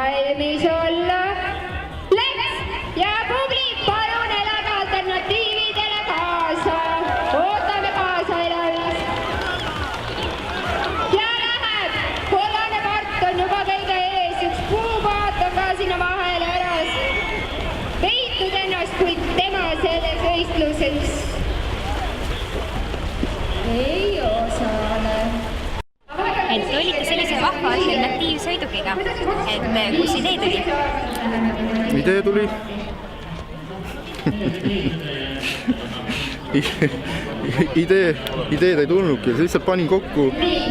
valmis olla. Let's! Ja publik, palun elage alternatiividele kaasa. Ootame kaasa elamist. Ja läheb! Kollane part on juba kõige ees. Üks puupaat on ka sinna vahele äras. Peitud ennast, kuid tema selles võistluses ei osale. Et olite sellise vahva alternatiivsõidukiga, et kus idee tuli? Idee tuli? Ideed ei tulnudki, lihtsalt panin kokku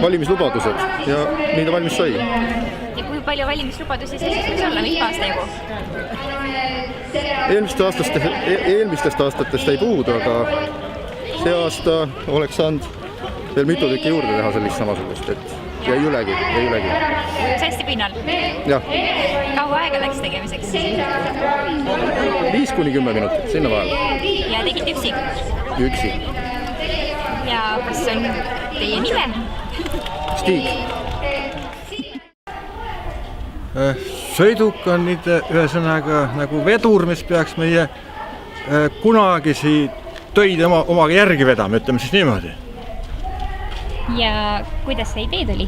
valimislubadused ja nii ta valmis sai. Ja kui palju valimislubadusi sellisest võiks olla, mis aasta jugu? Eelmistest aastatest ei puudu, aga see aasta oleks saanud veel mitu tükki juurde teha sellist samasugust, et jäi ülegi. Hästi pinnal? Jah. Kaua aega läks tegemiseks? 5–10 minutit, sinna vahel. Ja tegid üksi? Üksi. Ja kas on teie nime? Stig. Sõiduk on nüüd ühesõnaga nagu vedur, mis peaks meie kunagisi töid omaga järgi vedama, ütleme siis niimoodi. Ja kuidas see idee tuli?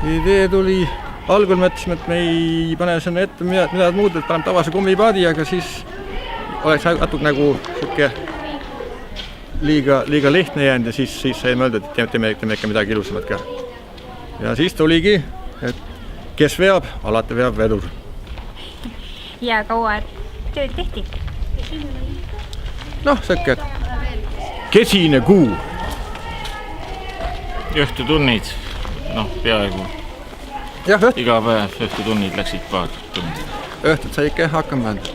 Idee tuli, algul mõtlesime, et me ei pane sinna ette midagi muud, et paneme tavase kummipaadi, aga siis oleks natuke nagu siuke liiga lihtne jäänud ja siis sai mõelda, et teeme ikka midagi ilusamat ka. Ja siis tuligi, et kes veab, alati veab vedur. Ja kaua tööd tehti? Noh, siuke kesine kuu. Õhtutunnid, peaaegu. Iga päev õhtutunnid läksid paar tundi. Õhtut sai ikka hakkama mõelda.